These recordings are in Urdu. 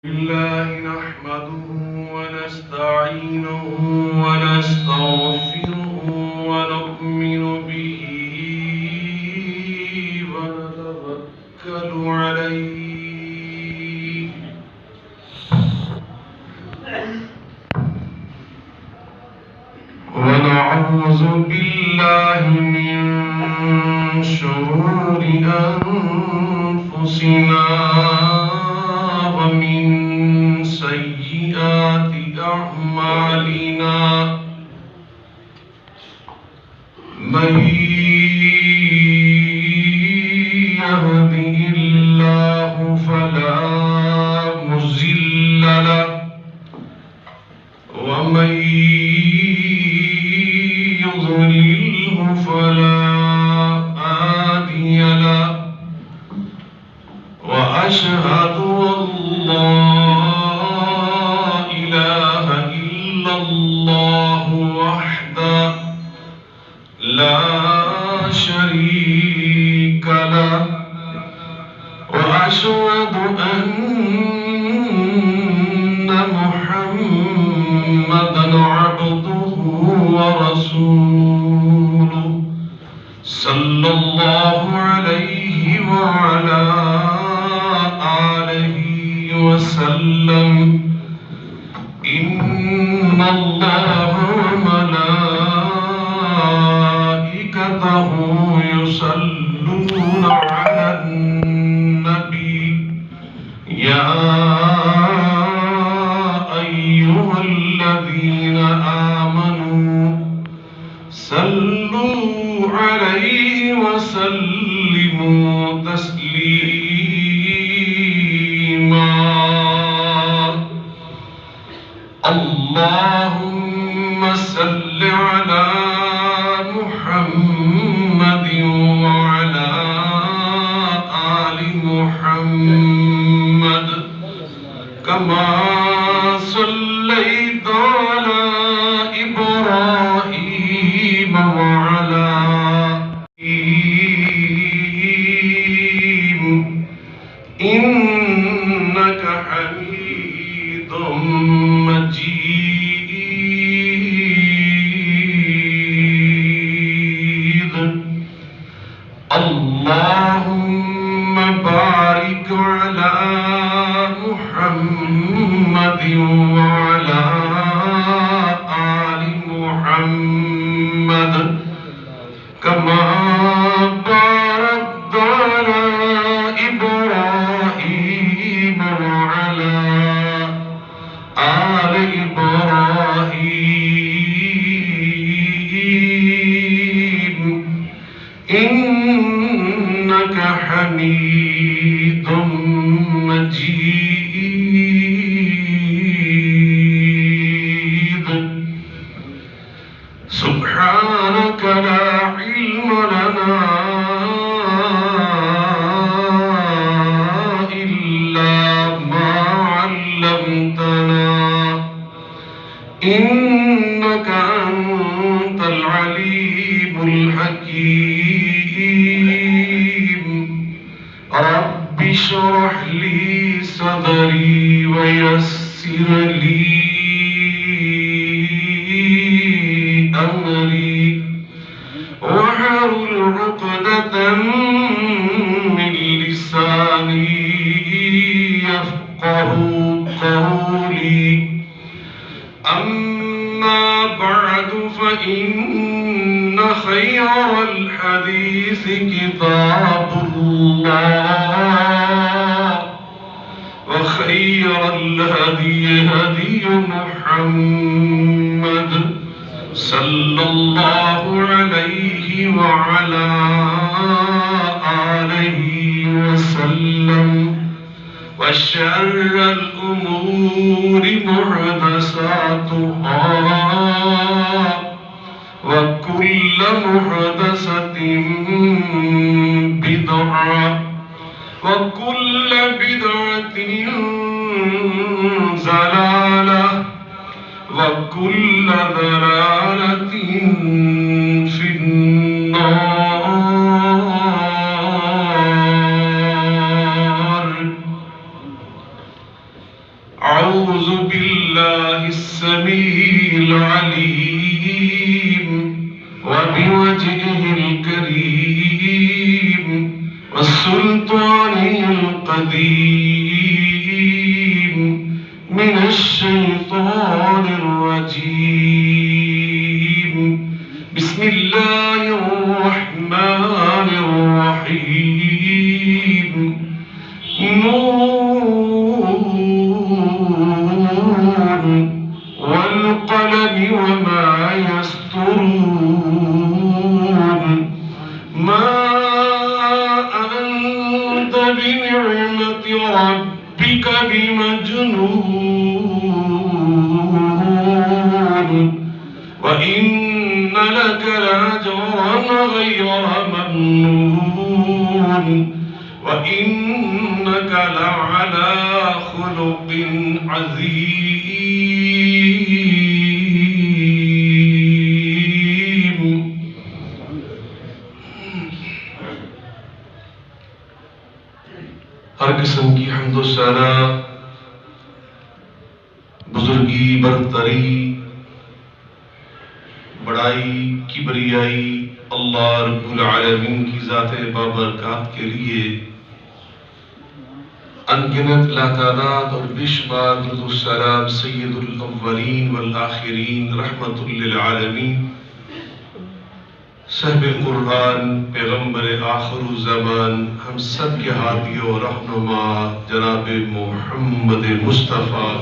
الله نحمده ونستعينه ونستغفره ونؤمن به ونتوكل عليه ونعوذ بالله من شرور أنفسنا ومن سيئات أعمالنا من يهده الله فلا مضل له ومن يضلله فلا هادي له وأشهد أن لا إله إلا الله وحده لا شريك له وأشهد أن محمدًا عبده ورسوله صلى الله عليه وعلى آله وسلم إن الله وملائكته يصلون على النبي يا أيها الذين آمنوا صلوا عليه وسلموا تسليما اللهم صل على محمد وعلى آل محمد كما صليت على إبراهيم وعلى إنك حميد مجيد اللهم بارك على محمد وعلى آل محمد كما باركت على إبراهيم وعلى آل إبراهيم إنك حميد مجيد سبحانك لا علم لنا إلا ما علمتنا إنك أنت العليم الحكيم رب اشرح لي صدري ويسر لي أمري واحلل عقدة من لساني يفقه قولي أما بعد فإن خير الحديث كتاب الله وخير الهدي هدي محمد صلى الله عليه وعلى آله وسلم وشر الأمور محدثاتها وكل محدثة بدعة وكل بدعة ضلالة وكل ضلالة في النار أعوذ بالله السميع العليم وبوجهه الكريم والسلطان القديم من الشيطان الرجيم. بسم الله الرحمن الرحيم. نون والقلم وما يسطرون. ما أنت بنعمة ربك بمجنون وإن لك لأجرا غير ممنون وإنك لعلى خلق عظيم. ہر قسم کی حمد و ثنا، بزرگی، برتری، بڑائی، کبریائی اللہ رب العالمین کی ذات بابرکات کے لیے انگنت لا تعداد اور بے شمار درود و سلام سید الاولین والآخرین رحمت للعالمین صاحب قرآن پیغمبر آخر الزمان ہم سب کے ہادی و رہنما جناب محمد مصطفیٰ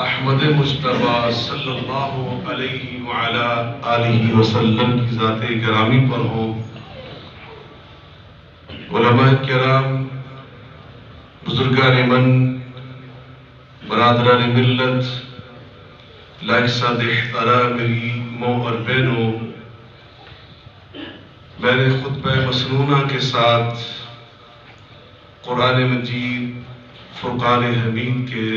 احمد مجتبی صلی اللہ علیہ وعلا آلہ وسلم کی ذات گرامی پر ہو. علماء کرام، بزرگان من، برادران ملت، لائق ساد احترام میری ماں اور بہنوں، میں نے خطبہ مسنونہ کے ساتھ قرآن مجید فرقان حمید کے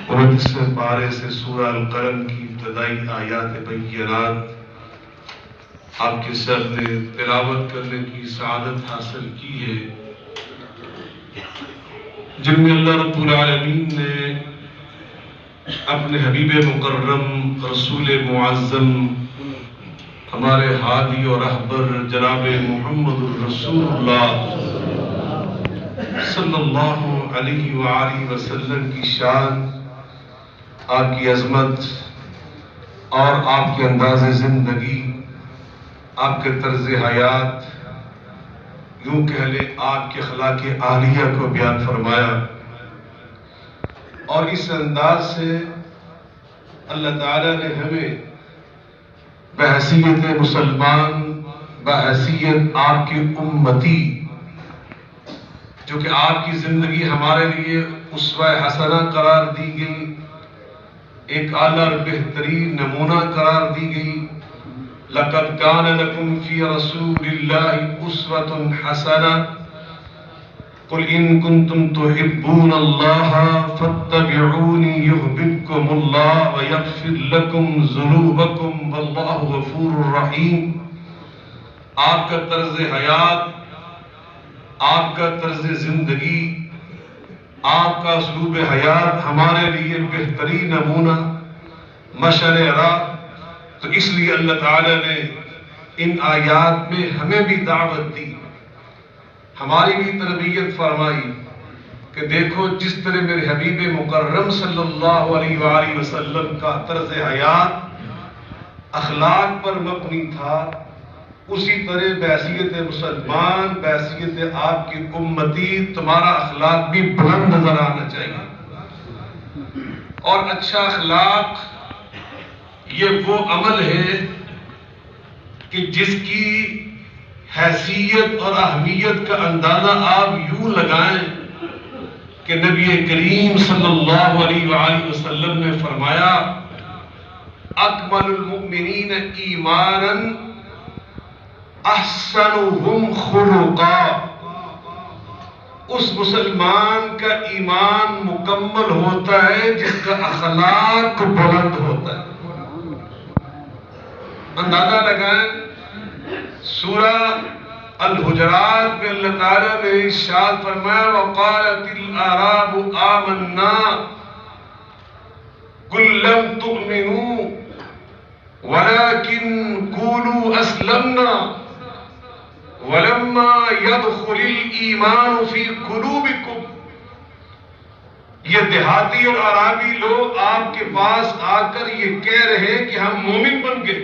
29ویں پارے سے سورہ القلم کی ابتدائی آیات بینات آپ کے سامنے تلاوت کرنے کی سعادت حاصل کی ہے، جن میں اللہ رب العالمین نے اپنے حبیب مکرم رسول معظم ہمارے ہادی اور رہبر جناب محمد الرسول اللہ صلی اللہ علیہ وآلہ وسلم کی شان، آپ کی عظمت اور آپ کے انداز زندگی، آپ کے طرز حیات، یوں کہہ لیں آپ کے اخلاق عالیہ کو بیان فرمایا. اور اس انداز سے اللہ تعالیٰ نے ہمیں بحیثیت مسلمان، بحیثیت آپ کی امتی، جو کہ آپ کی زندگی ہمارے لیے اسوہ حسنہ قرار دی گئی، ایک اعلیٰ اور بہترین نمونہ قرار دی گئی. لَقَدْ كَانَ لَكُمْ فِي رَسُولِ اللَّهِ أُسْوَةٌ حَسَنَةٌ قُلْ إِن كُنتُمْ تُحِبُّونَ اللَّهَ فَاتَّبِعُونِي يُحْبِبْكُمُ اللَّهُ وَيَغْفِرْ لَكُمْ ذُنُوبَكُمْ وَاللَّهُ غَفُورٌ رَحِيمٌ. آپ کا طرز حیات، آپ کا طرز زندگی، آپ کا اسلوب حیات ہمارے لیے بہترین نمونہ، مشعل راہ. تو اس لیے اللہ تعالیٰ نے ان آیات میں ہمیں بھی دعوت دی، ہماری بھی تربیت فرمائی کہ دیکھو جس طرح میرے حبیب مکرم صلی اللہ علیہ وآلہ وسلم کا طرز حیات اخلاق پر مبنی تھا، اسی طرح بحیثیت مسلمان، بحیثیت آپ کی امتی تمہارا اخلاق بھی بلند نظر آنا چاہیے. اور اچھا اخلاق یہ وہ عمل ہے کہ جس کی حیثیت اور اہمیت کا اندازہ آپ یوں لگائیں کہ نبی کریم صلی اللہ علیہ وآلہ وسلم نے فرمایا اکمل المؤمنین ایمانا احسنهم خلقا. اس مسلمان کا ایمان مکمل ہوتا ہے جس کا اخلاق بلند ہوتا ہے. اندازہ لگائیں سورہ الحجرات میں اللہ تعالیٰ نے ارشاد فرمایا وقالت الاعراب آمنا قل لم تؤمنوا ولكن قولوا اسلمنا ولما يدخل الايمان في قلوبكم. یہ دیہاتی اور عربی لوگ آپ کے پاس آ کر یہ کہہ رہے ہیں کہ ہم مومن بن گئے.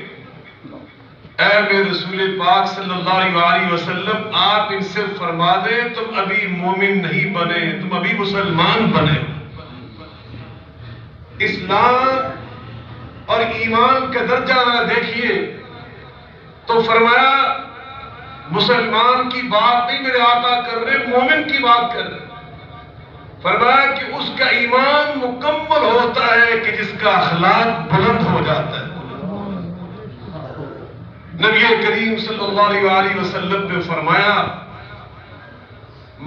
اے میرے رسول پاک صلی اللہ علیہ وسلم آپ ان سے فرما دیں تم ابھی مومن نہیں بنے، تم ابھی مسلمان بنے. اسلام اور ایمان کا درجہ نہ دیکھیے تو فرمایا مسلمان کی بات نہیں میرے آقا کر رہے، مومن کی بات کر رہے. فرمایا کہ اس کا ایمان مکمل ہوتا ہے کہ جس کا اخلاق بلند ہو جاتا ہے. نبی کریم صلی اللہ علیہ وسلم نے فرمایا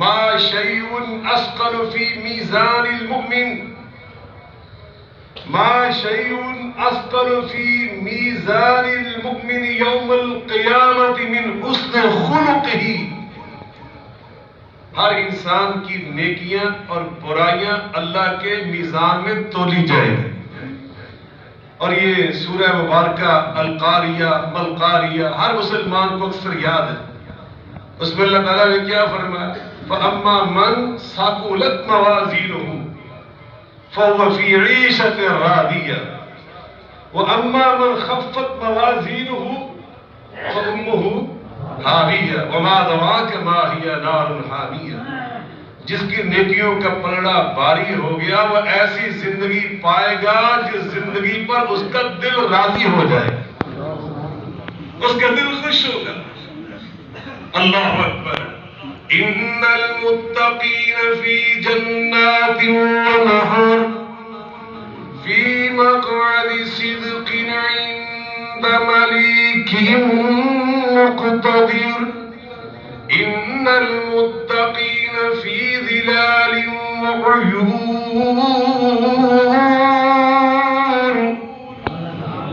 ما شیء اثقل فی میزان المؤمن ما شیء اثقل فی میزان المؤمن یوم القیامت من حسن خلقہ. ہر انسان کی نیکیاں اور برائیاں اللہ کے میزان میں تولی جائیں گی. اور یہ سورہ مبارکہ القاریہ ملقاریہ ہر مسلمان کو اکثر یاد ہے. اس میں اللہ تعالیٰ نے کیا فرمایا فَأَمَّا مَنْ ثَقُلَتْ مَوَازِينُهُ فَهُوَ فِي عِيشَةٍ رَاضِيَةٍ وَأَمَّا مَنْ خَفَّتْ مَوَازِينُهُ فَأُمُّهُ حَاوِيَةٌ وَمَا أَدْرَاكَ مَا هِيَ نَارٌ حَامِيَةٌ. جس کی نیکیوں کا پلڑا باری ہو گیا وہ ایسی زندگی پائے گا جس زندگی پر اس کا دل راضی ہو جائے، اس کا دل خوش ہوگا. اللہ اکبر. ان المتقین فی جنات ونہر فی مقعد صدق عند ملیک مقتدر. ان المتقین فی ظلال وعیون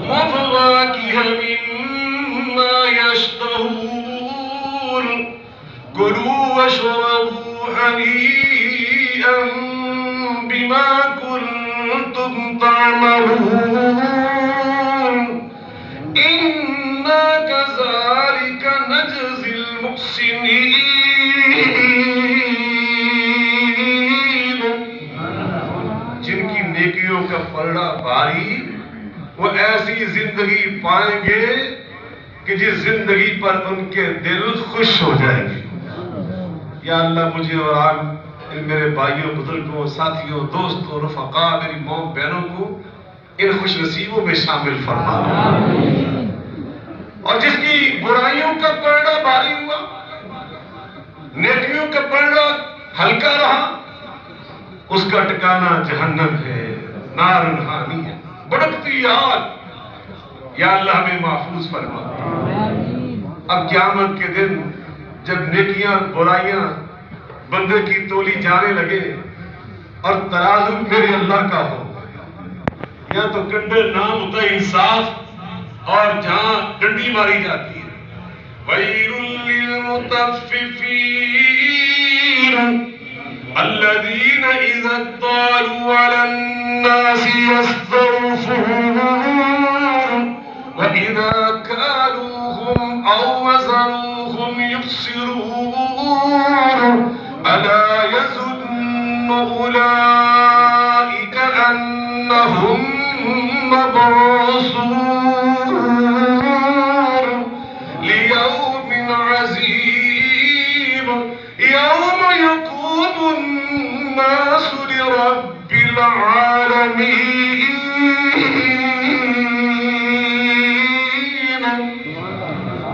وفواکہ مما یشتہون کلوا واشربوا ہنیئا بما کنتم تعملون انا کذالک نجزی المحسنین. جن کی نیکیوں کا پلڑا باری وہ ایسی زندگی پائیں گے کہ جس زندگی پر ان کے دل خوش ہو جائیں گے. یا اللہ مجھے اور آپ میرے بھائیوں بزرگوں ساتھیوں دوستوں رفقاء میری ماں بہنوں کو ان خوش نصیبوں میں شامل فرما. اور جس کی برائیوں کا پلڑا باری ہوا نیکیوں کا پلڑا ہلکا رہا اس کا ٹھکانہ جہنم ہے، نار حامیہ بڑکتی آگ. یا اللہ ہمیں محفوظ فرما. اب قیامت کے دن جب نیکیاں برائیاں بندے کی تولی جانے لگے اور ترازو میرے اللہ کا ہو، یا تو کنڈے نام ہوتا ہے انصاف اور جہاں ڈنڈی ماری جاتی ہے. وَيْلٌ لِّلْمُطَفِّفِينَ الَّذِينَ إِذَا اكْتَالُوا عَلَى النَّاسِ يَسْتَوْفُونَ وَإِذَا كَالُوهُمْ أَوْ وَزَنُوهُمْ يُخْسِرُونَ أَلَا يَظُنُّ أُولَئِكَ أَنَّهُمْ مَبْعُوثُونَ لِيَوْمٍ عَظِيمٍ يَوْمَ يَقُومُ النَّاسُ لِرَبِّ الْعَالَمِينَ.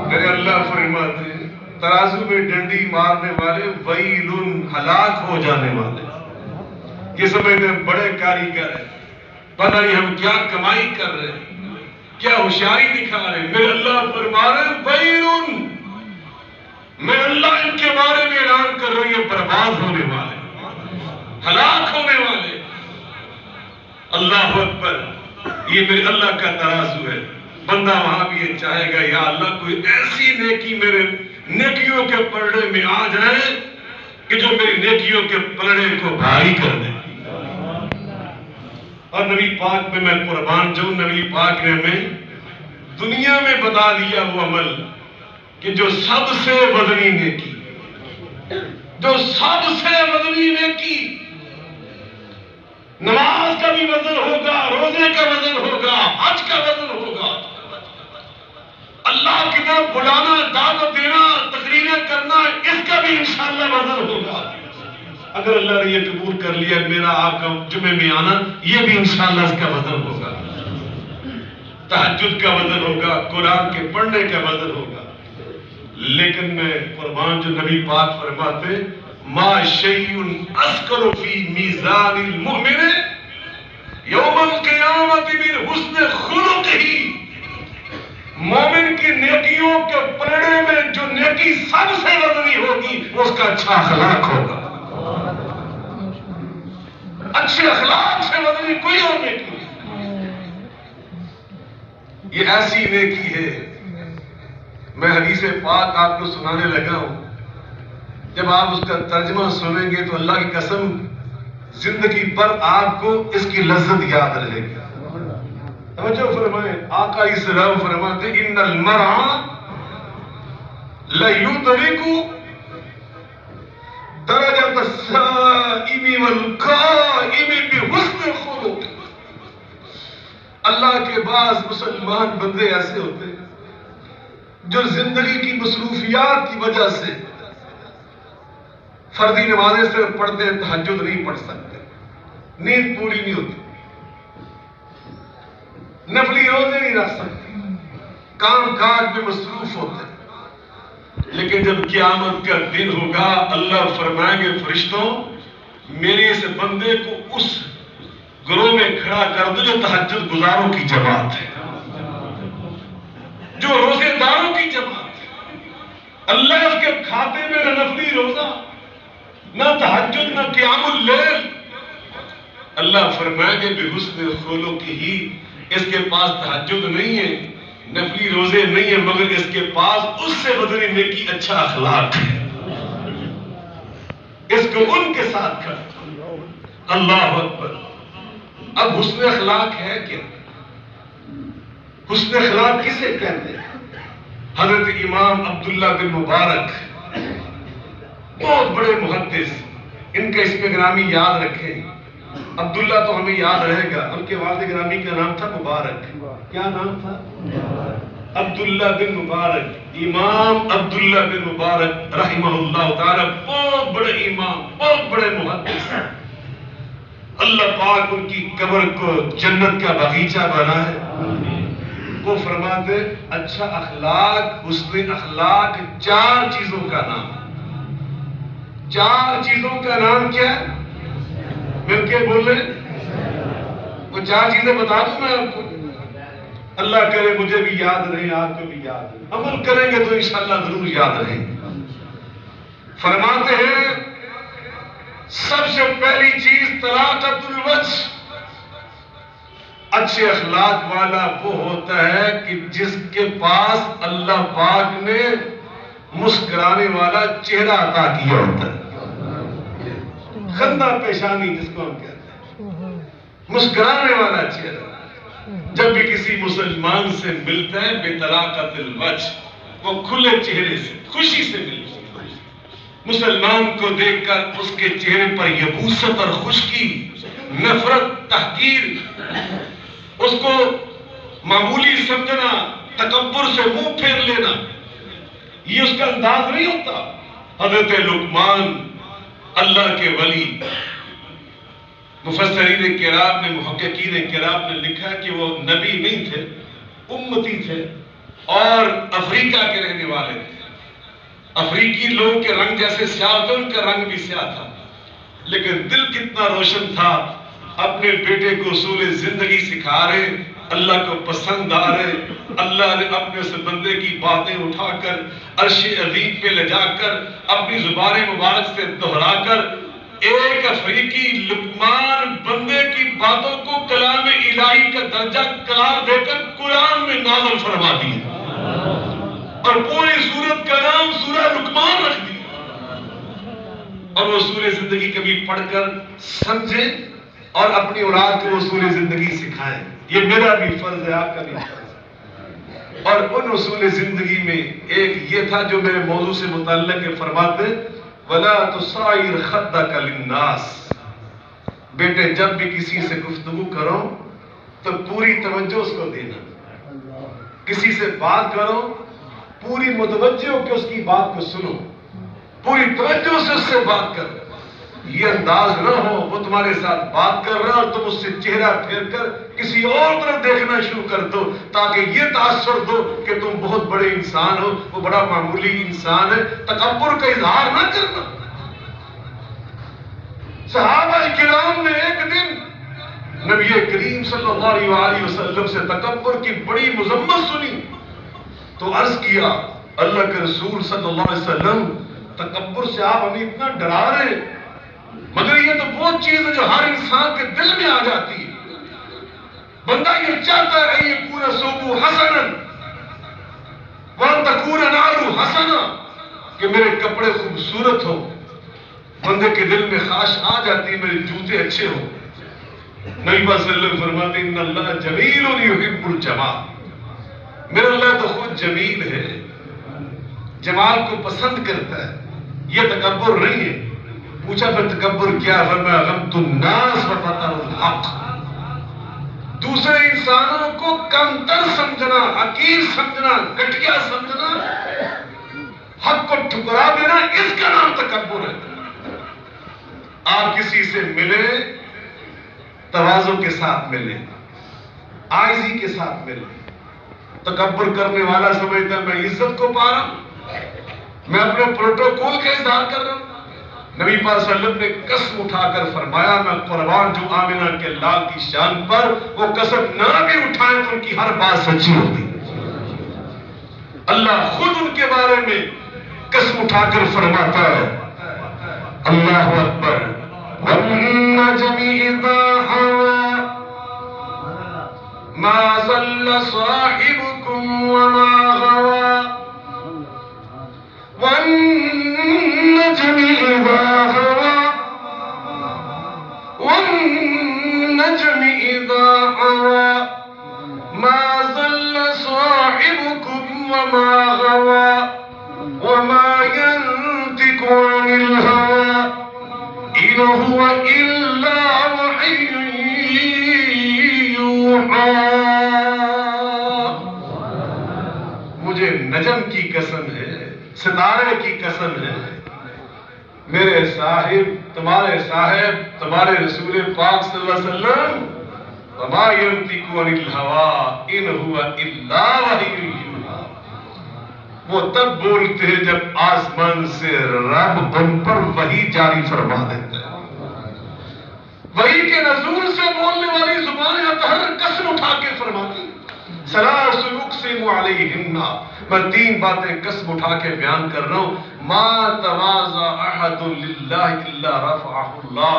میرے اللہ فرماتے ہیں ترازو میں ڈنڈی مارنے والے ویلن ہلاک ہو جانے والے. یہ سمجھتے ہیں بڑے کاریگر ہیں، پتہ نہیں ہم کیا کمائی کر رہے ہیں، کیا ہوشیاری دکھا رہے ہیں. میرے اللہ فرما رہے ہیں ویلن، میں اللہ ان کے بارے میں اعلان کر رہی ہوں برباد ہونے والے، ہلاک ہونے والے. اللہ اکبر. یہ میرے اللہ کا ترازو ہے. بندہ وہاں بھی یہ چاہے گا یا اللہ کوئی ایسی نیکی نیکیوں کے پلڑے میں آ جائیں کہ جو میری نیکیوں کے پلڑے کو بھاری کر دے. اور نبی پاک میں قربان جاؤں، نبی پاک نے ہمیں دنیا میں بتا دیا وہ عمل کہ جو سب سے وزنی نیکی، جو سب سے وزنی نیکی، نماز کا بھی وزن ہوگا، روزے کا وزن ہوگا، حج کا وزن ہوگا، اللہ کی طرف بلانا، دعوت دینا، تقریریں کرنا، اس کا بھی انشاءاللہ وزن ہوگا. اگر اللہ نے یہ قبول کر لیا میرا آپ کا جمعے میں آنا، یہ بھی انشاءاللہ اس کا وزن ہوگا. تہجد کا وزن ہوگا، قرآن کے پڑھنے کا وزن ہوگا. لیکن میں قربان جو نبی پاک فرماتے ما شیء اثقل فی میزان المؤمن یوم القیامت من حسن خلقہ. مومن کی نیکیوں کے پلڑے میں جو نیکی سب سے وزنی ہوگی اس کا اچھا اخلاق ہوگا. اچھے اخلاق سے وزنی کوئی اور نیکی نہیں. یہ ایسی نیکی ہے. میں حدیث پاک آپ کو سنانے لگا ہوں، جب آپ اس کا ترجمہ سنیں گے تو اللہ کی قسم زندگی پر آپ کو اس کی لذت یاد رہے گی. توجہ فرمائیں، آقا اسلام فرماتے ان المرء لیدرک درجۃ الصائم والقائم بحسن خلق. اللہ کے بعض مسلمان بندے ایسے ہوتے ہیں جو زندگی کی مصروفیات کی وجہ سے فردی نمازیں صرف پڑھتے ہیں، تہجد نہیں پڑھ سکتے، نیند پوری نہیں ہوتی، نفلی روزے نہیں رکھ سکتے، کام کاج میں مصروف ہوتے ہیں. لیکن جب قیامت کا دن ہوگا اللہ فرمائیں گے فرشتوں میرے اس بندے کو اس گروہ میں کھڑا کر دو جو تہجد گزاروں کی جماعت ہے، جو روزے داروں کی جماعت ہے. اللہ اس کے کھاتے میں نہ نفلی روزہ، نہ تہجد، نہ قیام اللیل. اللہ فرمائیں گے بحسن خلقہ، اس کے پاس تہجد نہیں ہے، نفلی روزے نہیں ہیں، مگر اس کے پاس اس سے وزنی نیکی اچھا اخلاق ہے. اس کو ان کے ساتھ کر. اللہ اکبر. اب حسن اخلاق ہے کیا؟ حسن اخلاق کسے کہتے ہیں؟ حضرت امام عبداللہ بن مبارک بہت بڑے محدث، ان کا اسم گرامی یاد رکھیں. عبداللہ تو ہمیں یاد رہے گا، ان کے والد گرامی کا نام تھا مبارک. کیا نام تھا؟ عبداللہ بن مبارک. امام عبداللہ بن مبارک رحمہ اللہ تعالی بہت بڑے امام، بہت بڑے محدث. اللہ پاک ان کی قبر کو جنت کا باغیچہ بنا ہے. وہ فرماتے اچھا اخلاق، حسن اخلاق 4 چیزوں کا نام. 4 چیزوں کا نام کیا ہے؟ مل کے بولے. وہ 4 چیزیں بتا دوں میں آپ کو. اللہ کرے مجھے بھی یاد رہے، آپ کو بھی یاد رہے. عمل کریں گے تو انشاءاللہ ضرور یاد رہیں گے. فرماتے ہیں سب سے پہلی چیز طلاقت الوجہ. اچھے اخلاق والا وہ ہوتا ہے کہ جس کے پاس اللہ پاک نے مسکرانے والا چہرہ عطا کیا ہوتا ہے. خندہ پیشانی جس کو ہم کہتے ہیں، مسکرانے والا چہرہ. جب بھی کسی مسلمان سے ملتا ہے بے طلاقت الوجہ، وہ کھلے چہرے سے خوشی سے ملتا ہے. مسلمان کو دیکھ کر اس کے چہرے پر یبوست اور خشکی، نفرت، تحقیر، اس کو معمولی سمجھنا، تکبر سے منہ پھیر لینا، یہ اس کا انداز نہیں ہوتا. حضرت لقمان اللہ کے ولی، مفسرین کرام نے، محققین کرام نے لکھا کہ وہ نبی نہیں تھے، امتی تھے اور افریقہ کے رہنے والے تھے. افریقی لوگوں کے رنگ جیسے سیاہ تھے، ان کا رنگ بھی سیاہ تھا، لیکن دل کتنا روشن تھا. اپنے بیٹے کو اصول زندگی سکھا رہے، اللہ کو پسند آ رہے. اللہ نے اپنے اس بندے کی باتیں اٹھا کر عرش عظیم پہ لے جا کر اپنی زبان مبارک سے دہرا کر ایک افریقی لقمان بندے کی باتوں کو کلام الہی کا درجہ قرار دے کر قرآن میں نازل فرما دیا. اور پوری سورت کا نام سورہ لقمان رکھ دیا. اور وہ اصول زندگی کبھی پڑھ کر سمجھیں اور اپنی اولاد کو اصول زندگی سکھائیں. یہ میرا بھی فرض ہے، آپ کا بھی فرض ہے. اور ان اصول زندگی میں ایک یہ تھا جو میرے موضوع سے متعلق ہے، فرماتے وَلَا تُصَائِرْ خَدَّكَ لِلنَّاسِ. بیٹے جب بھی کسی سے گفتگو کرو تو پوری توجہ اس کو دینا. کسی سے بات کرو پوری متوجہ ہو کہ اس کی بات کو سنو، پوری توجہ سے اس سے بات کرو. یہ انداز نہ ہو وہ تمہارے ساتھ بات کر رہا اور تم اس سے چہرہ پھیر کر کسی اور طرف دیکھنا شروع کر دو تاکہ یہ تاثر دو کہ تم بہت بڑے انسان ہو، وہ بڑا معمولی انسان ہے. تکبر کا اظہار نہ کرنا. صحابہ کرام نے ایک دن نبی کریم صلی اللہ علیہ وسلم سے تکبر کی بڑی مذمت سنی تو عرض کیا اللہ کے رسول صلی اللہ علیہ وسلم تکبر سے آپ ہمیں اتنا ڈرا رہے، مگر یہ تو وہ چیز ہے جو ہر انسان کے دل میں آ جاتی ہے. بندہ یہ چاہتا ہے یہ پورا صوبو حسنا وان تکون نالو حسنا کہ میرے کپڑے خوبصورت ہو. بندے کے دل میں خواہش آ جاتی ہے میرے جوتے اچھے ہو. نبی صلی اللہ علیہ وسلم فرماتے ہیں ان اللہ جمیل یحب الجمال. میرا اللہ تو خود جمیل ہے، جمال کو پسند کرتا ہے. یہ تکبر نہیں ہے. پوچھا پھر تکبر کیا؟ فرمایا غمت الناس وبطر الحق. دوسرے انسانوں کو کمتر سمجھنا، حقیر سمجھنا، گھٹیا سمجھنا، حق کو ٹھکرا دینا، اس کا نام تکبر ہے. آپ کسی سے ملے تواضع کے ساتھ ملے، عاجزی کے ساتھ ملے. تکبر کرنے والا سمجھتا ہے میں عزت کو پا رہا ہوں، میں اپنے پروٹوکول کا اظہار کر رہا ہوں. نبی پاک صلی اللہ علیہ وسلم نے قسم اٹھا کر فرمایا میں قربان جو آمنہ کے لال کی شان پر وہ قسم نہ بھی اٹھائیں تو ان کی ہر بات سچی ہوتی. اللہ خود ان کے بارے میں قسم اٹھا کر فرماتا ہے اللہ اکبر وَالنَّجْمِ إِذَا هَوَى مَا ضَلَّ صَاحِبُكُمْ وَمَا غَوَى وَالنَّجْمِ إِذَا هَوَى وَالنَّجْمِ إِذَا هَوَى مَا ضَلَّ صَاحِبُكُمْ وَمَا غَوَى وَمَا يَنطِقُ عَنِ الْهَوَى إِنْ هُوَ إِلَّا وَحْيٌ يُوحَىٰ. مجھے نجم کی قسم ہے، ستارے کی قسم ہے، میرے صاحب تمہارے صاحب تمہارے رسول پاک صلی اللہ علیہ وسلم وما ينطق عن الهوى إن هو إلا وحي يوحى. وہ تب بولتے ہیں جب آسمان سے رب ان پر وحی جاری فرما دیتا ہے. وحی کے نزول سے بولنے والی زبان اطہر قسم اٹھا کے فرماتی ثلاث اقسم علیہن. میں 3 باتیں قسم اٹھا کے بیان کر رہا ہوں. ما تواضع احد للہ الا رفعہ اللہ.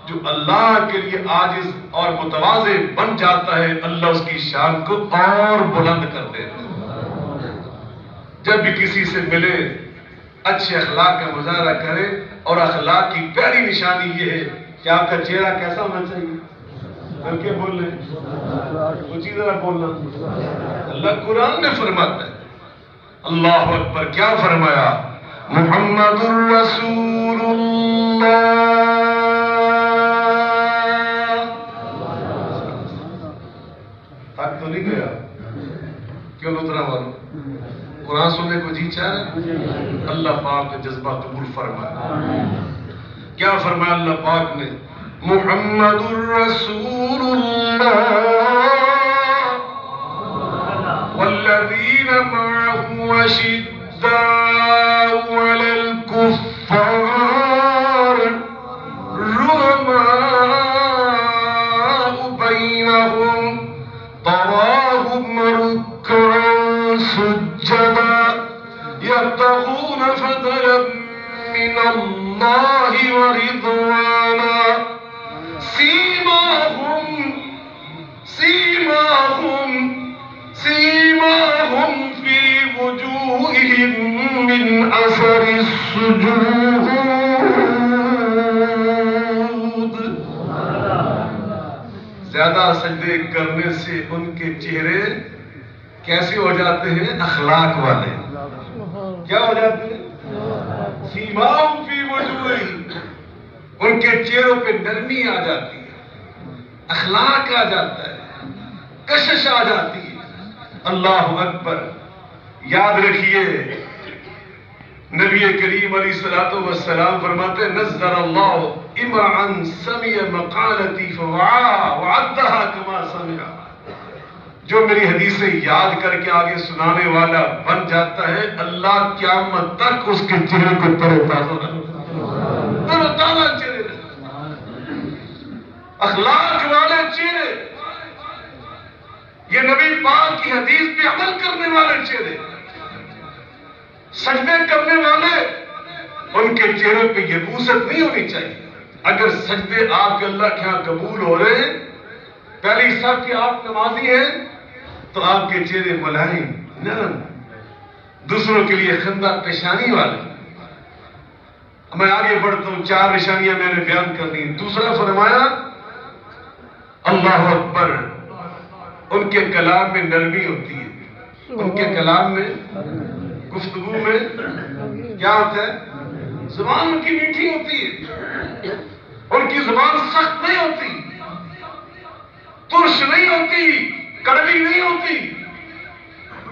جو اللہ کے لیے عاجز اور متواضع بن جاتا ہے اللہ اس کی شان کو اور بلند کر دیتا ہے. جب بھی کسی سے ملے اچھے اخلاق کا مظاہرہ کرے اور اخلاق کی پہلی نشانی یہ ہے کہ آپ کا چہرہ کیسا ہونا چاہیے. بلکہ بول رہے اسی طرح بولنا. اللہ قرآن میں فرماتا ہے اللہ اکبر کیا فرمایا محمد الرسول اللہ. تک تو نہیں گیا کیوں اتنا معلوم قرآن سننے کو جی چاہ رہے. اللہ پاک نے جذبہ قبول فرمایا. کیا فرمایا اللہ پاک نے محمد الرسول اللہ والذین معه اشداء علی الکفار رحماء بینہم تراہم رکعا سجدا یبتغون فضلا من اللہ ورضوانا سیماہم فی وجوہہم زیادہ سجدے کرنے سے ان کے چہرے کیسے ہو جاتے ہیں؟ اخلاق والے. کیا ہو جاتے ہیں؟ سیماہم فی وجوہہم، ان کے چہروں پہ نرمی آ جاتی ہے، اخلاق آ جاتا ہے، کشش آ جاتی ہے. اللہ اکبر. یاد رکھیے نبی کریم علیہ الصلوۃ والسلام فرماتے ہیں نظر اللہ امرا سمع مقالتی فوعاها وعدها كما سمع. جو میری حدیثیں یاد کر کے آگے سنانے والا بن جاتا ہے، اللہ قیامت تک اس کے چہرے کو تر و تازہ چہرے رہے، اخلاق والے چہرے، یہ نبی پاک کی حدیث پہ عمل کرنے والے چہرے، سجدے کرنے والے، ان کے چہرے پہ یہ بوست نہیں ہونی چاہیے. اگر سجدے آپ کے اللہ کے ہاں قبول ہو رہے ہیں، پہلی صف کے آپ نمازی ہیں، تو آپ کے چہرے ملائم، نرم، دوسروں کے لیے خندہ پیشانی والے. میں آگے بڑھتا ہوں، 4 نشانیاں میں نے بیان کرنی. دوسرا فرمایا اللہ اکبر، ان کے کلام میں نرمی ہوتی ہے. ان کے کلام میں، گفتگو میں کیا ہوتا ہے؟ زبان ان کی میٹھی ہوتی ہے، ان کی زبان سخت نہیں ہوتی، ترش نہیں ہوتی، کڑوی نہیں ہوتی.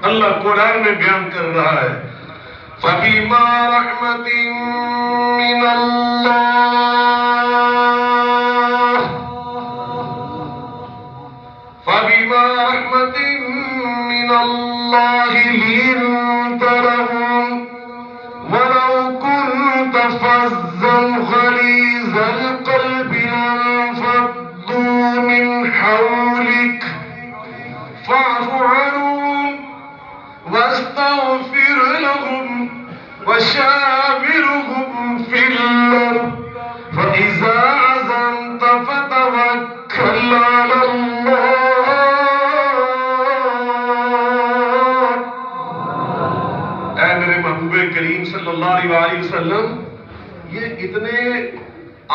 اللہ قرآن میں بیان کر رہا ہے فَبِمَا رَحْمَةٍ مِّنَ اللَّهِ فَبِمَا رَحْمَةٍ مِّنَ اللَّهِ لِنتَ لَهُمْ وَلَوْ كُنْتَ فَظًّا غَلِيظَ الْقَلْبِ لَانفَضُّوا مِنْ حَوْلِكَ فَاعْفُ عَنْهُمْ وَاسْتَغْفِرْ لَهُمْ وَشَاوِرْهُمْ فِي الْأَمْرِ فَإِذَا عَزَمْتَ فَتَوَكَّلْ عَلَى اللَّهِ. اے میرے محبوب کریم صلی اللہ علیہ وسلم، یہ اتنے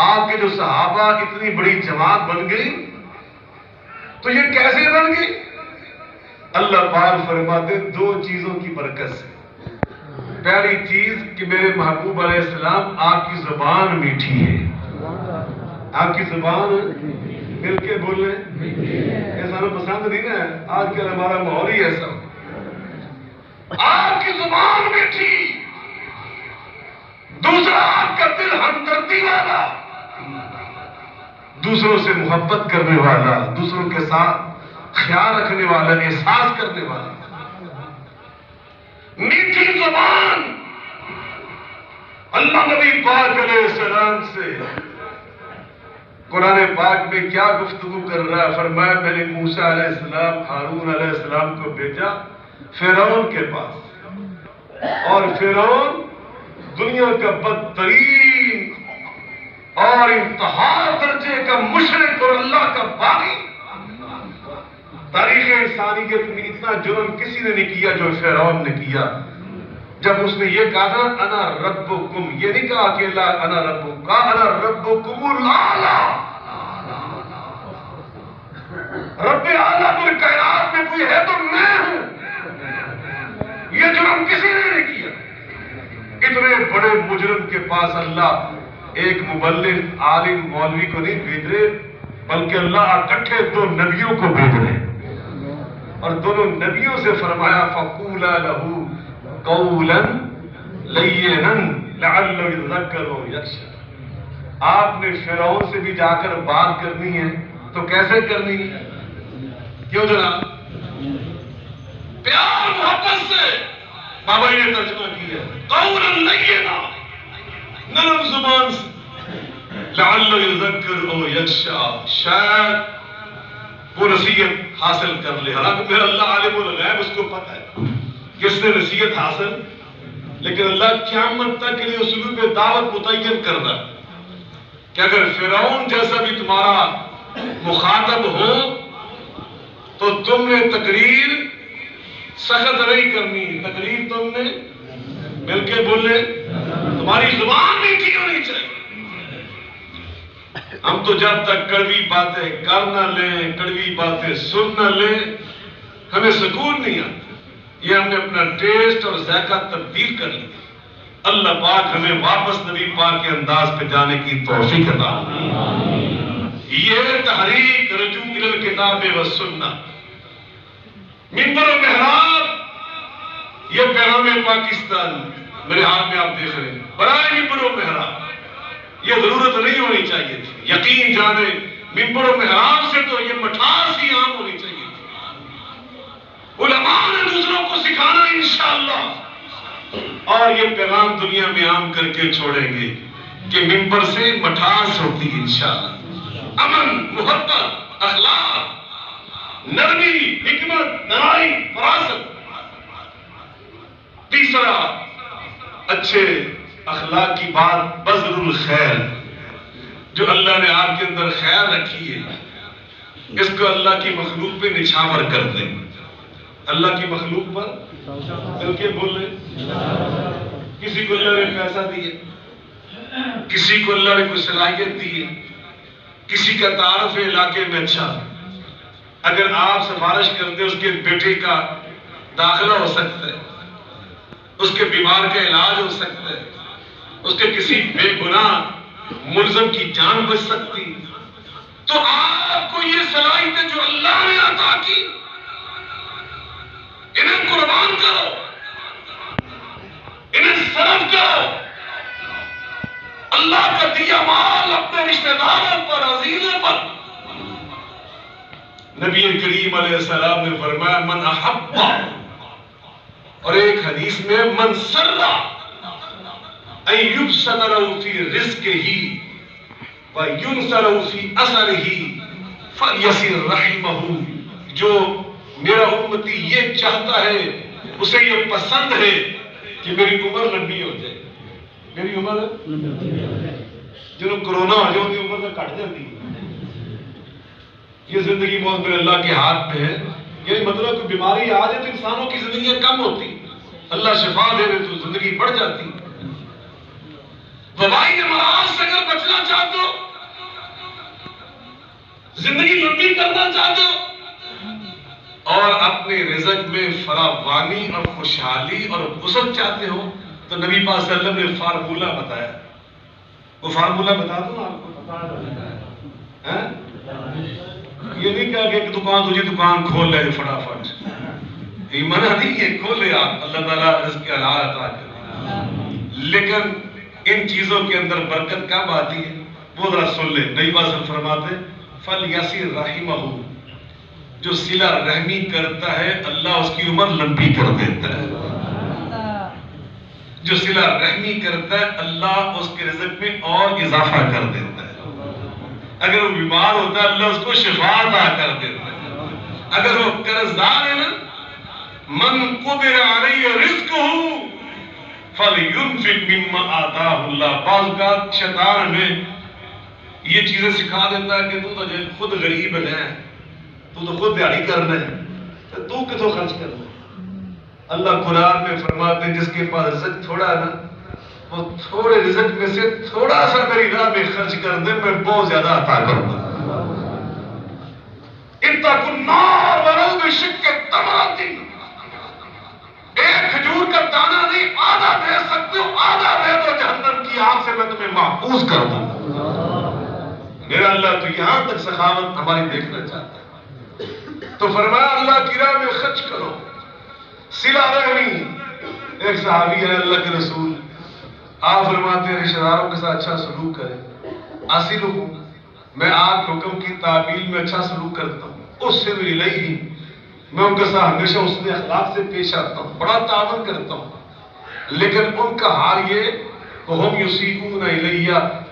آپ کے جو صحابہ اتنی بڑی جماعت بن گئی، تو یہ کیسے بن گئی؟ اللہ پاک فرماتے 2 چیزوں کی برکت سے. پہلی چیز کہ میرے محبوب علیہ السلام آپ کی زبان میٹھی ہے. آپ کی زبان مل کے بولیں، ایسا ہمیں پسند نہیں نا. آج کل ہمارا ماحول ہی ایسا. آپ کی زبان میٹھی. دوسرا، آپ کا دل ہمدردی والا، دوسروں سے محبت کرنے والا، دوسروں کے ساتھ خیال رکھنے والا، احساس کرنے والا. میٹھی زبان. اللہ نبی پاک علیہ السلام سے قرآن پاک میں کیا گفتگو کر رہا ہے؟ فرمایا میں نے موسیٰ علیہ السلام، ہارون علیہ السلام کو بھیجا فرعون کے پاس، اور فرعون دنیا کا بدترین اور انتہا درجے کا مشرک اور اللہ کا باغی. تاریخ انسانیت میں اتنا جرم کسی نے نہیں کیا جو فرعون نے کیا. جب اس نے یہ کہا تھا انا ربکم، یہ نہیں کہا کہ اللہ انا ربکم، کہا انا ربکم الاعلی. رب اعلیٰ پوری کائنات میں کوئی ہے تو میں ہوں. یہ جرم کسی نے نہیں کیا. اتنے بڑے مجرم کے پاس اللہ ایک مبلغ عالم مولوی کو نہیں بھیج رہے، بلکہ اللہ اکٹھے 2 نبیوں کو بھیج رہے، اور دونوں نبیوں سے فرمایا فَقُولَا لَهُ قَوْلًا لَيِّنًا لَعَلَّهُ يَذَّكَّرُ أَوْ يَخْشَىٰ. آپ نے فرعون سے بھی جا کر بات کرنی ہے تو کیسے کرنی ہے؟ کیوں جناب؟ پیار محبت سے. بابا نے ترجمہ کیا قَوْلًا لَيِّنًا، نرم زبان سے. لَعَلَّهُ يَذَّكَّرُ أَوْ يَخْشَىٰ، شاید وہ نصیحت حاصل کر لے. حالانکہ میرا اللہ عالم الغیب، اس کو پتہ ہے کس نے نصیحت حاصل. لیکن اللہ قیامت تک کے لیے اسلوب دعوت متعین کر رہا ہے کہ اگر فرعون جیسا بھی تمہارا مخاطب ہو تو تم نے تقریر سخت نہیں کرنی، تقریر تم نے مل کے بولے. تمہاری زبان میٹھی ہونی چاہیے. ہم تو جب تک کڑوی باتیں کر نہ لیں، کڑوی باتیں سن نہ لیں، ہمیں سکون نہیں آتا۔ یہ ہم نے اپنا ٹیسٹ اور ذائقہ تبدیل کر لیا۔ اللہ پاک ہمیں واپس نبی پاک کے انداز پہ جانے کی توفیق عطا فرمائے۔ یہ تحریک رجوع الی الکتاب والسنہ، منبر و محراب، یہ پیغام پاکستان میرے ہاتھ میں آپ دیکھ رہے ہیں، برائے منبر و محراب یہ ضرورت نہیں ہونی چاہیے تھی۔ یقین جانے منبر و محراب سے تو یہ مٹھاس ہی عام ہونی چاہیے تھی۔ علماء نے دوسروں کو سکھانا انشاءاللہ، اور یہ پیغام دنیا میں عام کر کے چھوڑیں گے کہ منبر سے مٹھاس ہوتی ہے انشاءاللہ، امن، محبت، اخلاق، نرمی، حکمت، دانائی، فراست۔ تیسرا، اچھے اخلاق کی بات بذل الخیر، جو اللہ نے آپ کے اندر خیر رکھی ہے اس کو اللہ کی مخلوق پہ نچھاور کر دیں۔ اللہ کی مخلوق پر مل کے بول رہے، کسی کو اللہ نے پیسہ دیے، کسی کو اللہ نے کوئی صلاحیت دی ہے، کسی کا تعارف ہے علاقے میں اچھا، اگر آپ سفارش کرتے اس کے بیٹے کا داخلہ ہو سکتا ہے، اس کے بیمار کا علاج ہو سکتا ہے، اس کے کسی بے گناہ ملزم کی جان بچ سکتی، تو آپ کو یہ صلاحیت جو اللہ نے عطا کی انہیں قربان کرو، انہیں صرف کرو۔ اللہ کا دیا مال اپنے رشتہ داروں پر، عزیزوں پر۔ نبی کریم علیہ السلام نے فرمایا من احب، اور ایک حدیث میں من سرّ ان یبسط لہ فی رزقہ وینصر لہ فی اثرہ فلیصل رحمہ، جو میرا امتی یہ چاہتا ہے، اسے یہ پسند ہے کہ میری عمر لمبی ہو جائے، میری عمر جنہوں کرونا ہو جائے ان عمر کٹ جاتی ہے۔ یہ زندگی موت میرے اللہ کے ہاتھ میں ہے، یعنی مطلب کہ بیماری آ جائے تو انسانوں کی زندگی کم ہوتی، اللہ شفا دے دے تو زندگی بڑھ جاتی۔ وبائی امراض سے اگر بچنا چاہتے ہو، زندگی لمبی کرنا چاہتے ہو، اور اپنے رزق میں فراوانی اور خوشحالی اور وسعت چاہتے ہو، تو نبی پاک صلی اللہ علیہ وسلم نے فارمولہ بتایا۔ وہ فارمولہ بتا دوں آپ کو؟ یہ نہیں کہا کہ ایک دکان تجھے دکان کھول لے فٹافٹ، یہ منع نہیں ہے، کھول لے آپ، اللہ تعالیٰ رزق حلال عطا کرے، لیکن ان چیزوں کے اندر برکت کب آتی ہے وہ ذرا سن لے۔ نبی پاک صلی اللہ علیہ وسلم فرماتے فَلْيَصِلْ رَحِمَهُ، جو صلہ رحمی کرتا ہے اللہ اس کی عمر لمبی کر دیتا ہے، جو صلہ رحمی کرتا ہے اللہ اس کے رزق میں اور اضافہ کر دیتا ہے، اگر وہ بیمار ہوتا ہے اللہ اس کو شفا عطا کر دیتا ہے، اگر وہ قرضدار ہے نا من قدر علیہ رزقہ فَلْيُنْفِقْ مِمَّا آتَاهُ اللَّهُ، بعض اوقات شیطان ہمیں یہ چیزیں سکھا دیتا ہے کہ تو خود غریب ہے، تو خود دیاری کرنا ہے، تو کتوں خرچ کرنا ہے۔ اللہ قرآن میں فرماتے ہیں جس کے پاس رزق تھوڑا ہے نا، وہ تھوڑے رزق میں سے تھوڑا سا میری راہ میں خرچ کر دے، میں بہت زیادہ عطا کر دوں۔ اتقوا النار ولو بشق تمرۃ، ایک کھجور کا دانہ نہیں آدھا دے سکتے ہو، آدھا دے دو، جہنم کی آگ سے میں تمہیں محفوظ کر دوں۔ میرا اللہ تو یہاں تک سخاوت ہماری دیکھنا چاہتا ہے، تو فرمایا اللہ کی راہ میں خرچ کرو، صلہ رحمی۔ ایک صحابی ہے اللہ کے رسول، آپ فرماتے ہیں رشتہ داروں کے ساتھ اچھا سلوک کریں، اصل میں آپ حکم کی تعمیل میں اچھا سلوک کرتا ہوں، اس سے میری لئی ہی میں ان کے ساتھ ہمیشہ اس نے اخلاق سے پیش آتا ہوں، بڑا تعاون کرتا ہوں، لیکن ان کا حال یہ وَهُمْ يُسِيئُونَ إِلَيَّ،